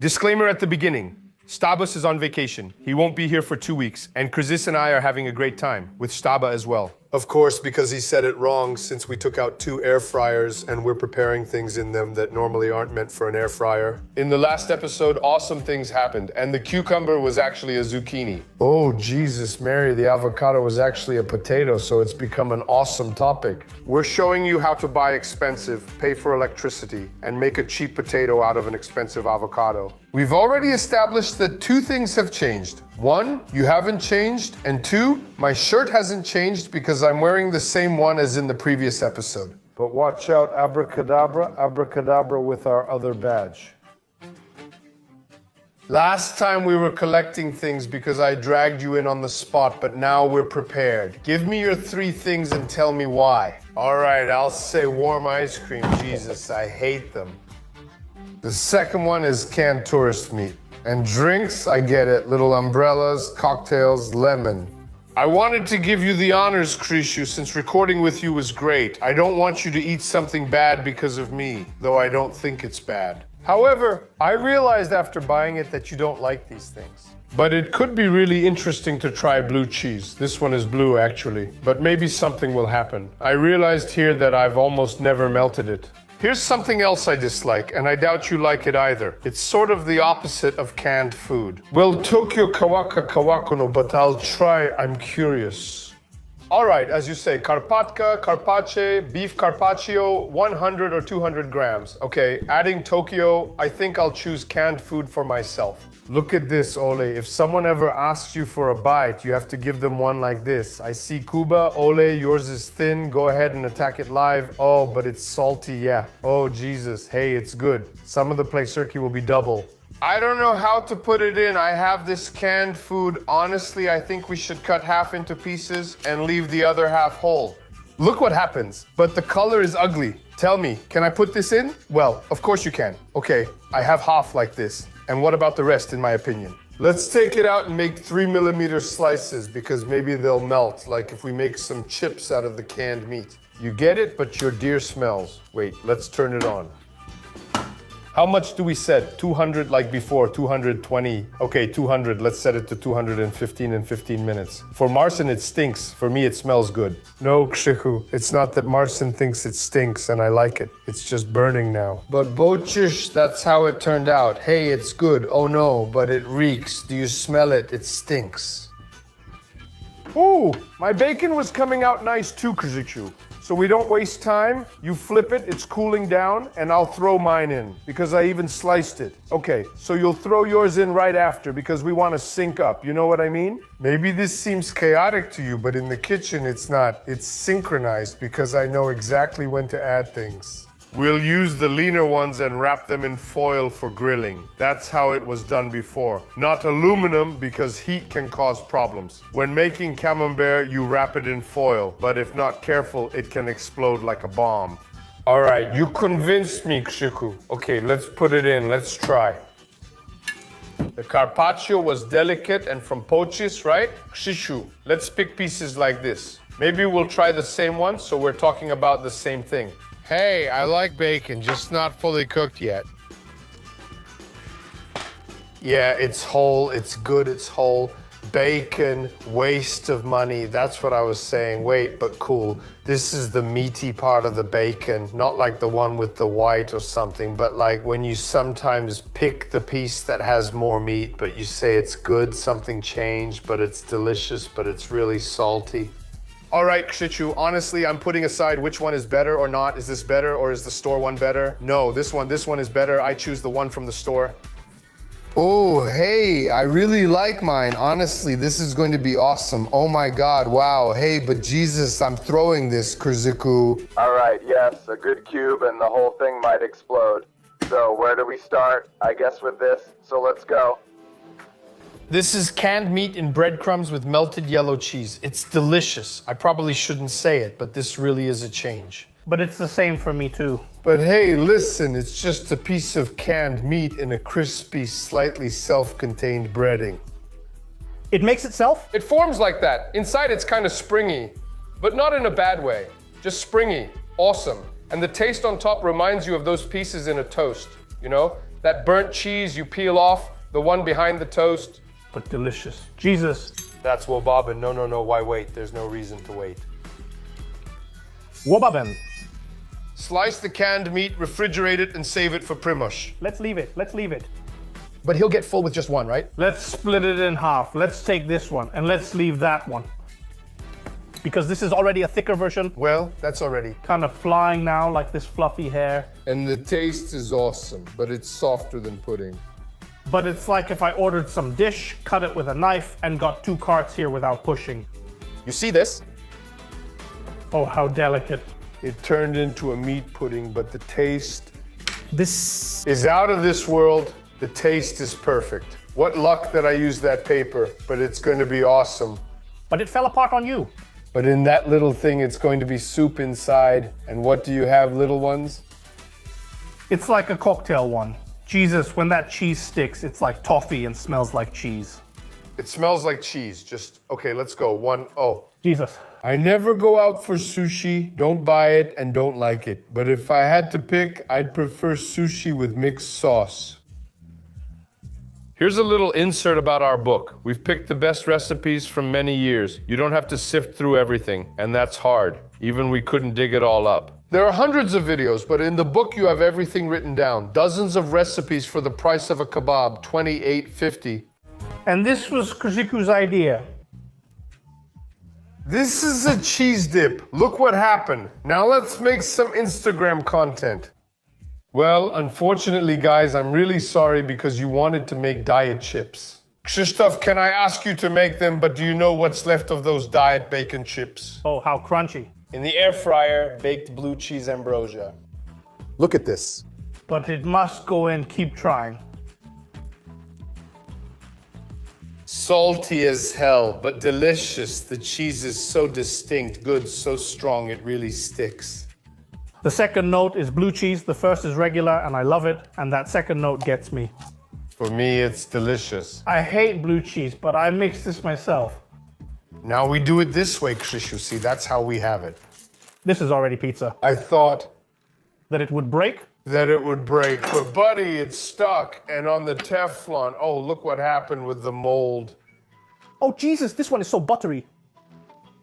Disclaimer at the beginning. Stabas is on vacation. He won't be here for 2 weeks. And Chrysis and I are having a great time, with Staba as well. Of course, because he said it wrong since we took out 2 air fryers and we're preparing things in them that normally aren't meant for an air fryer. In the last episode, awesome things happened, and the cucumber was actually a zucchini. Oh, Jesus, Mary, the avocado was actually a potato, so it's become an awesome topic. We're showing you how to buy expensive, pay for electricity, and make a cheap potato out of an expensive avocado. We've already established that 2 things have changed. 1, you haven't changed, and 2, my shirt hasn't changed because I'm wearing the same one as in the previous episode. But watch out, abracadabra, abracadabra with our other badge. Last time we were collecting things because I dragged you in on the spot, but now we're prepared. Give me your 3 things and tell me why. All right, I'll say warm ice cream. Jesus, I hate them. The second one is canned tourist meat. And drinks, I get it. Little umbrellas, cocktails, lemon. I wanted to give you the honors, Krishu, since recording with you was great. I don't want you to eat something bad because of me, though I don't think it's bad. However, I realized after buying it that you don't like these things. But it could be really interesting to try blue cheese. This one is blue, actually. But maybe something will happen. I realized here that I've almost never melted it. Here's something else I dislike, and I doubt you like it either. It's sort of the opposite of canned food. Well, Tokyo Kawaka Kawakono, but I'll try, I'm curious. All right, as you say, carpatka, carpaccio, beef carpaccio, 100 or 200 grams. Okay, adding Tokyo, I think I'll choose canned food for myself. Look at this, Ole. If someone ever asks you for a bite, you have to give them one like this. I see Kuba, Ole, yours is thin. Go ahead and attack it live. Oh, but it's salty, yeah. Oh, Jesus. Hey, it's good. Some of the plakserki will be double. I don't know how to put it in. I have this canned food. Honestly, I think we should cut half into pieces and leave the other half whole. Look what happens, but the color is ugly. Tell me, can I put this in? Well, of course you can. Okay, I have half like this. And what about the rest, in my opinion? Let's take it out and make 3mm slices because maybe they'll melt, like if we make some chips out of the canned meat. You get it, but your deer smells. Wait, let's turn it on. How much do we set? 200 like before, 220. Okay, 200. Let's set it to 215 in 15 minutes. For Marcin, it stinks. For me, it smells good. No, Kshiku, it's not that Marcin thinks it stinks and I like it. It's just burning now. But Bochish, that's how it turned out. Hey, it's good. Oh no, but it reeks. Do you smell it? It stinks. Ooh, my bacon was coming out nice too, Krzychu. So we don't waste time, you flip it, it's cooling down, and I'll throw mine in, because I even sliced it. Okay, so you'll throw yours in right after, because we want to sync up, you know what I mean? Maybe this seems chaotic to you, but in the kitchen it's not. It's synchronized, because I know exactly when to add things. We'll use the leaner ones and wrap them in foil for grilling. That's how it was done before. Not aluminum because heat can cause problems. When making camembert, you wrap it in foil, but if not careful, it can explode like a bomb. All right, you convinced me, Kshiku. Okay, let's put it in, let's try. The carpaccio was delicate and from Pochis, right? Kshishu, let's pick pieces like this. Maybe we'll try the same one, so we're talking about the same thing. Hey, I like bacon, just not fully cooked yet. Yeah, it's whole, it's good, it's whole. Bacon, waste of money, that's what I was saying. Wait, but cool. This is the meaty part of the bacon, not like the one with the white or something, but like when you sometimes pick the piece that has more meat, but you say it's good, something changed, but it's delicious, but it's really salty. All right, Kshichu, honestly, I'm putting aside which one is better or not. Is this better or is the store one better? No, this one is better. I choose the one from the store. Oh, hey, I really like mine. Honestly, this is going to be awesome. Oh my God, wow. Hey, but Jesus, I'm throwing this, Kurziku. All right, yes, a good cube and the whole thing might explode. So where do we start? I guess with this, so let's go. This is canned meat in breadcrumbs with melted yellow cheese. It's delicious. I probably shouldn't say it, but this really is a change. But it's the same for me too. But hey, listen, it's just a piece of canned meat in a crispy, slightly self-contained breading. It makes itself? It forms like that. Inside it's kind of springy, but not in a bad way. Just springy. Awesome. And the taste on top reminds you of those pieces in a toast, you know? That burnt cheese you peel off, the one behind the toast. But delicious. Jesus. That's Wobabin. No. Why wait? There's no reason to wait. Wobaben. Slice the canned meat, refrigerate it, and save it for Primoz. Let's leave it. Let's leave it. But he'll get full with just one, right? Let's split it in half. Let's take this one and let's leave that one. Because this is already a thicker version. Well, that's already. Kind of flying now like this fluffy hair. And the taste is awesome, but it's softer than pudding. But it's like if I ordered some dish, cut it with a knife, and got 2 carts here without pushing. You see this? Oh, how delicate. It turned into a meat pudding, but the taste This is out of this world. The taste is perfect. What luck that I used that paper, but it's going to be awesome. But it fell apart on you. But in that little thing, it's going to be soup inside. And what do you have, little ones? It's like a cocktail one. Jesus, when that cheese sticks, it's like toffee and smells like cheese. It smells like cheese. Just, okay, let's go. 1, oh. Jesus. I never go out for sushi, don't buy it, and don't like it. But if I had to pick, I'd prefer sushi with mixed sauce. Here's a little insert about our book. We've picked the best recipes from many years. You don't have to sift through everything, and that's hard. Even we couldn't dig it all up. There are hundreds of videos, but in the book you have everything written down. Dozens of recipes for the price of a kebab, $28.50. And this was Kajiku's idea. This is a cheese dip. Look what happened. Now let's make some Instagram content. Well, unfortunately, guys, I'm really sorry because you wanted to make diet chips. Krzysztof, can I ask you to make them, but do you know what's left of those diet bacon chips? Oh, how crunchy. in the air fryer, baked blue cheese ambrosia. Look at this. But it must go in, keep trying. Salty as hell, but delicious. The cheese is so distinct, good, so strong, it really sticks. The second note is blue cheese, the first is regular, and I love it, and that second note gets me. For me, it's delicious. I hate blue cheese, but I mix this myself. Now we do it this way, Krzysiu. See, that's how we have it. This is already pizza. I thought That it would break? that it would break, but buddy, it's stuck. And on the Teflon, oh, look what happened with the mold. Oh, Jesus, this one is so buttery.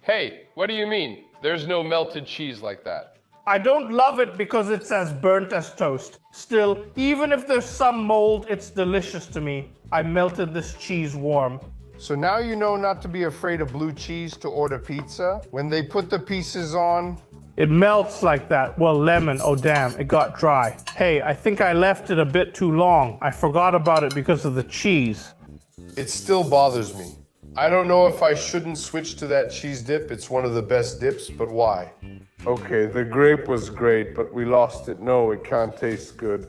Hey, what do you mean? There's no melted cheese like that. I don't love it because it's as burnt as toast. Still, even if there's some mold, it's delicious to me. I melted this cheese warm. So now you know not to be afraid of blue cheese to order pizza. When they put the pieces on, It melts like that. Well, lemon, oh damn, it got dry. Hey, I think I left it a bit too long. I forgot about it because of the cheese. it still bothers me. I don't know if I shouldn't switch to that cheese dip. It's one of the best dips, but why? Okay, the grape was great, but we lost it. No, it can't taste good.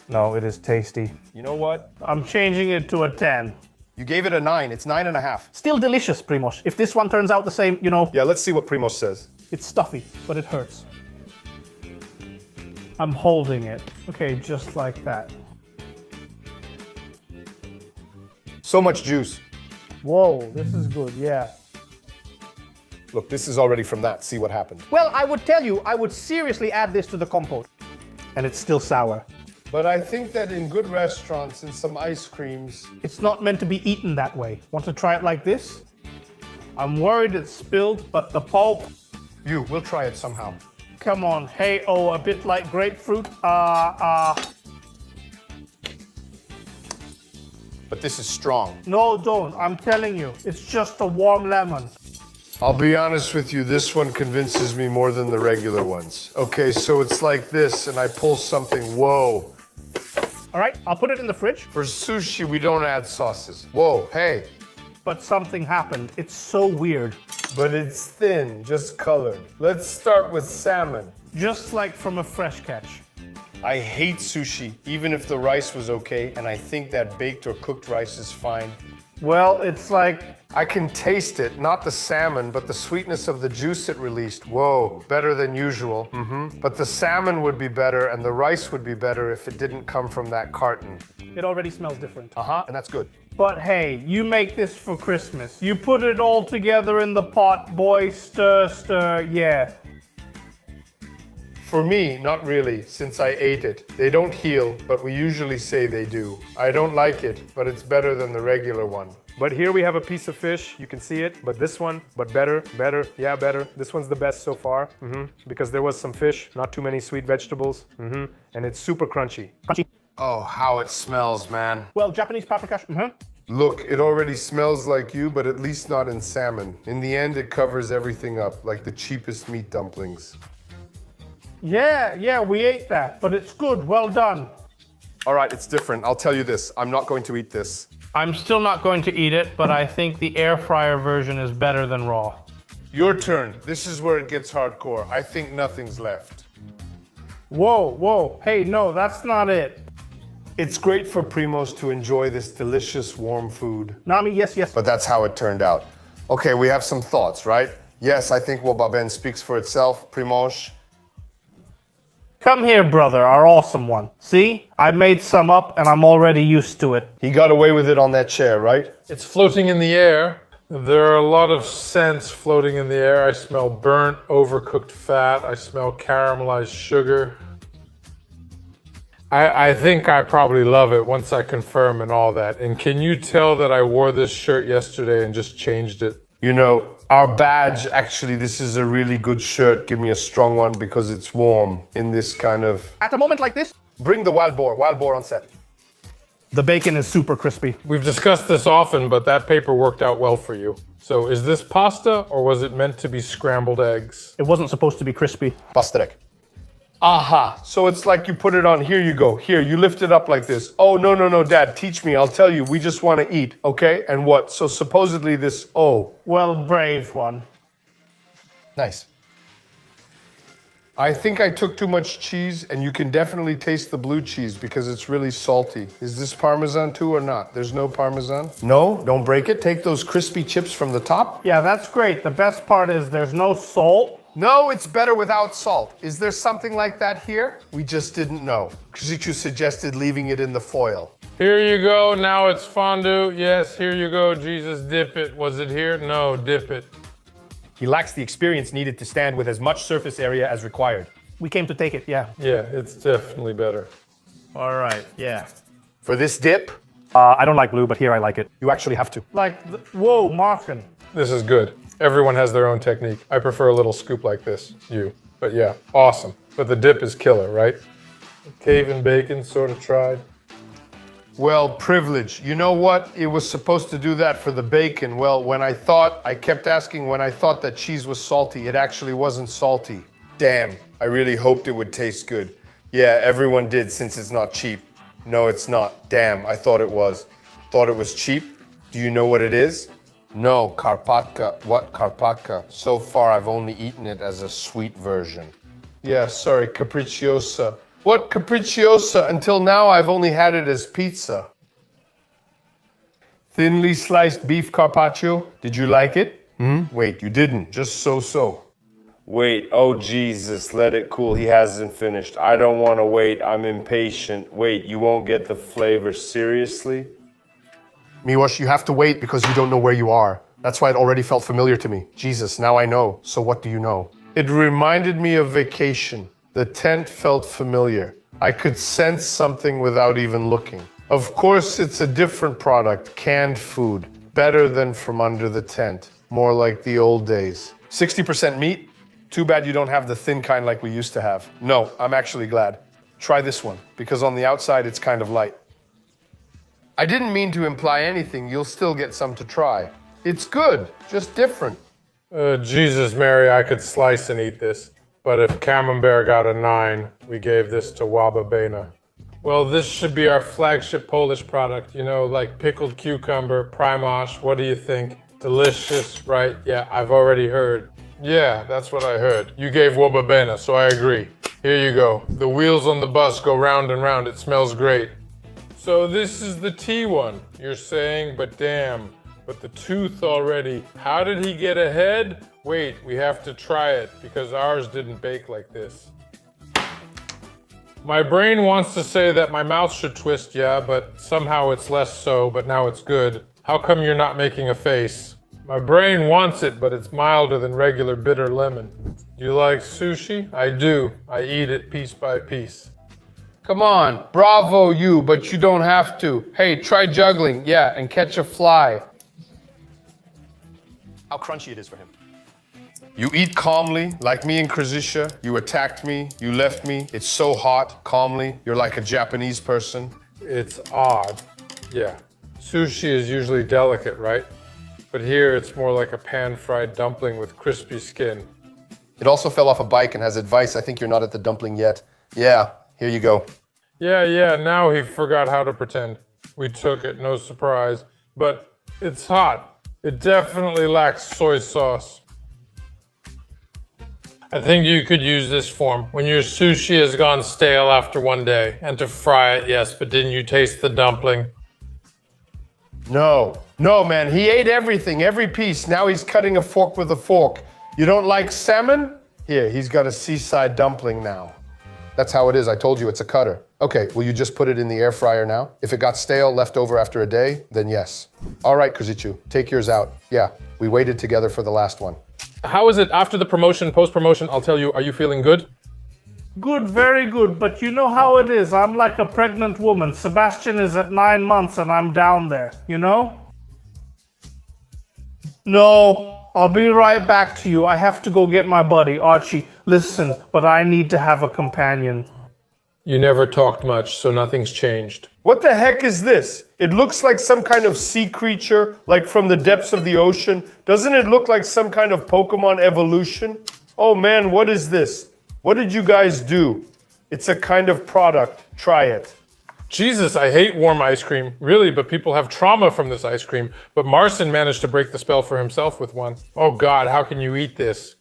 No, it is tasty. You know what? I'm changing it to a 10. You gave it a 9. It's 9.5. Still delicious, Primoz. If this one turns out the same, you know, Yeah, let's see what Primoz says. it's stuffy, but it hurts. I'm holding it. Okay, just like that. So much juice. Whoa, this is good, yeah. Look, this is already from that. See what happened. Well, I would tell you, I would seriously add this to the compote. And it's still sour. But I think that in good restaurants and some ice creams, It's not meant to be eaten that way. Want to try it like this? I'm worried it's spilled, but the pulp, We'll try it somehow. come on. Hey, oh, a bit like grapefruit. But this is strong. No, don't. I'm telling you, it's just a warm lemon. I'll be honest with you, this one convinces me more than the regular ones. Okay, so it's like this, and I pull something, whoa. All right, I'll put it in the fridge, For sushi, we don't add sauces. Whoa, hey, but something happened. It's so weird. but it's thin, just colored. Let's start with salmon. Just like from a fresh catch. I hate sushi, even if the rice was okay, and I think that baked or cooked rice is fine. Well, it's like, I can taste it, not the salmon, but the sweetness of the juice it released. Whoa, better than usual. But the salmon would be better, and the rice would be better if it didn't come from that carton. it already smells different. And that's good. But hey, you make this for Christmas. You put it all together in the pot, boy, stir, stir, yeah. For me, not really, since I ate it. They don't heal, but we usually say they do. I don't like it, but it's better than the regular one. But here we have a piece of fish. You can see it. But this one, better. Yeah, better. This one's the best so far. Because there was some fish, not too many sweet vegetables. And it's super crunchy. Crunchy. Oh, how it smells, man. Well, Japanese paprika. Look, it already smells like you, but at least not in salmon. In the end, it covers everything up, like the cheapest meat dumplings. Yeah, we ate that, but it's good. Well done. All right, it's different. I'll tell you this. I'm not going to eat this. I'm still not going to eat it, but I think the air fryer version is better than raw. Your turn. This is where it gets hardcore. I think nothing's left. Whoa. Hey, no, that's not it. It's great for Primos to enjoy this delicious warm food. Nami, yes. But that's how it turned out. Okay, we have some thoughts, right? Yes, I think Wobaben speaks for itself. Primoz. Come here, brother, our awesome one. See? I made some up and I'm already used to it. He got away with it on that chair, right? It's floating in the air. There are a lot of scents floating in the air. I smell burnt, overcooked fat. I smell caramelized sugar. I think I probably love it once I confirm and all that. And can you tell that I wore this shirt yesterday and just changed it? You know, our badge, actually, this is a really good shirt. Give me a strong one because it's warm in this kind of... At a moment like this, Bring the wild boar on set. the bacon is super crispy. We've discussed this often, but that paper worked out well for you. So is this pasta or was it meant to be scrambled eggs? It wasn't supposed to be crispy. Pasterek. Aha, so it's like you put it on, here you go, here, you lift it up like this. Oh, no, Dad, teach me, I'll tell you, we just want to eat, okay? And what? So supposedly this, Well, brave one. Nice. I think I took too much cheese, and you can definitely taste the blue cheese because it's really salty. Is this Parmesan too or not? There's no Parmesan? No, don't break it. Take those crispy chips from the top. Yeah, that's great. The best part is there's no salt. No, it's better without salt. Is there something like that here? We just didn't know. Krzychu suggested leaving it in the foil. Here you go, now it's fondue. Yes, here you go, Jesus, dip it. Was it here? No, dip it. He lacks the experience needed to stand with as much surface area as required. We came to take it, yeah. Yeah, it's definitely better. All right, yeah. For this dip, I don't like blue, but here I like it. You actually have to. Whoa, Markin. This is good. Everyone has their own technique. I prefer a little scoop like this, But yeah, awesome. But the dip is killer, right? Cave and bacon, sort of tried. well, privilege. You know what? It was supposed to do that for the bacon. Well, I kept asking when I thought that cheese was salty, it actually wasn't salty. Damn, I really hoped it would taste good. Yeah, everyone did since it's not cheap. No, it's not. Damn, I thought it was. Thought it was cheap? Do you know what it is? No, Karpatka. What Karpatka? So far, I've only eaten it as a sweet version. Yeah, sorry, capricciosa. What capricciosa? Until now, I've only had it as pizza. Thinly sliced beef carpaccio. Did you like it? Wait, you didn't. Just so. Wait, oh Jesus, let it cool. He hasn't finished. I don't want to wait. I'm impatient. Wait, you won't get the flavor. Seriously? Miłosz, you have to wait because you don't know where you are. That's why it already felt familiar to me. Jesus, now I know. So what do you know? It reminded me of vacation. The tent felt familiar. I could sense something without even looking. Of course, it's a different product, canned food. Better than from under the tent. More like the old days. 60% meat? Too bad you don't have the thin kind like we used to have. No, I'm actually glad. Try this one, because on the outside it's kind of light. I didn't mean to imply anything. You'll still get some to try. It's good, just different. Jesus, Mary, I could slice and eat this. But if Camembert got a 9, we gave this to Wababena. Well, this should be our flagship Polish product, like pickled cucumber, Primoz. What do you think? Delicious, right? Yeah, I've already heard. Yeah, that's what I heard. You gave Wababena, so I agree. Here you go. The wheels on the bus go round and round. It smells great. So this is the T one, you're saying, but damn. But the tooth already. How did he get ahead? Wait, we have to try it because ours didn't bake like this. My brain wants to say that my mouth should twist, yeah, but somehow it's less so, but now it's good. How come you're not making a face? My brain wants it, but it's milder than regular bitter lemon. You like sushi? I do. I eat it piece by piece. Come on, bravo you, but you don't have to. Hey, try juggling, yeah, and catch a fly. How crunchy it is for him. You eat calmly, like me and Krzysia. You attacked me, you left me. It's so hot, calmly. You're like a Japanese person. It's odd. Yeah. Sushi is usually delicate, right? But here it's more like a pan-fried dumpling with crispy skin. It also fell off a bike and has advice. I think you're not at the dumpling yet. Yeah, here you go. Yeah, now he forgot how to pretend. We took it, no surprise. But it's hot. It definitely lacks soy sauce. I think you could use this form when your sushi has gone stale after one day. And to fry it, yes, but didn't you taste the dumpling? No, man, he ate everything, every piece. Now he's cutting a fork with a fork. You don't like salmon? Here, he's got a seaside dumpling now. That's how it is. I told you it's a cutter. Okay, will you just put it in the air fryer now? If it got stale, left over after a day, then yes. All right, Krzysiu, take yours out. Yeah, we waited together for the last one. How is it after the promotion, post-promotion? I'll tell you, are you feeling good? Good, very good, but you know how it is. I'm like a pregnant woman. Sebastian is at 9 months and I'm down there, you know? No, I'll be right back to you. I have to go get my buddy, Archie. Listen, but I need to have a companion. You never talked much, so nothing's changed. What the heck is this? It looks like some kind of sea creature, like from the depths of the ocean. Doesn't it look like some kind of Pokemon evolution? Oh man, what is this? What did you guys do? It's a kind of product. Try it. Jesus, I hate warm ice cream. Really, but people have trauma from this ice cream. But Marcin managed to break the spell for himself with one. Oh God, how can you eat this?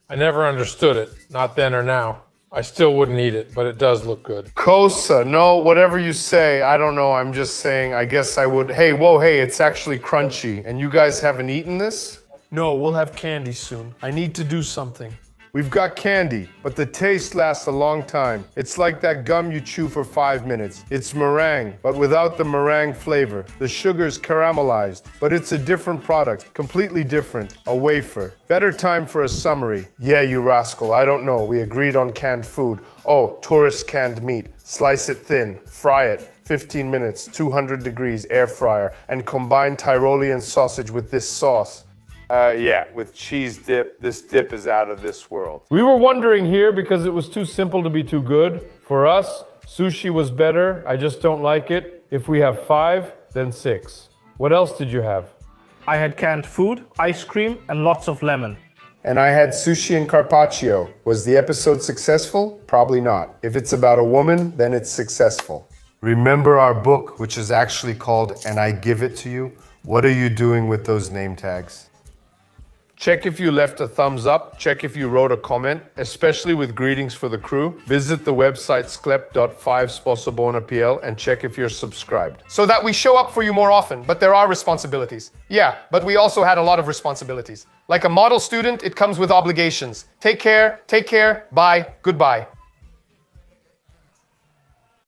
I never understood it. Not then or now. I still wouldn't eat it, but it does look good. Kosa, no, whatever you say, I don't know, I'm just saying, I guess I would. Hey, whoa, hey, it's actually crunchy. And you guys haven't eaten this? No, we'll have candy soon. I need to do something. We've got candy, but the taste lasts a long time. It's like that gum you chew for 5 minutes. It's meringue, but without the meringue flavor. The sugar's caramelized, but it's a different product, completely different. A wafer. Better time for a summary. Yeah, you rascal, I don't know. We agreed on canned food. Oh, tourist canned meat. Slice it thin, fry it. 15 minutes, 200 degrees, air fryer, and combine Tyrolean sausage with this sauce. Yeah, with cheese dip. This dip is out of this world. We were wondering here because it was too simple to be too good. For us, sushi was better. I just don't like it. If we have 5, then 6. What else did you have? I had canned food, ice cream, and lots of lemon. And I had sushi and carpaccio. Was the episode successful? Probably not. If it's about a woman, then it's successful. Remember our book, which is actually called And I Give It To You? What are you doing with those name tags? Check if you left a thumbs up. Check if you wrote a comment, especially with greetings for the crew. Visit the website sklep.5sposobona.pl and check if you're subscribed. So that we show up for you more often, but there are responsibilities. Yeah, but we also had a lot of responsibilities. Like a model student, it comes with obligations. Take care, bye, goodbye.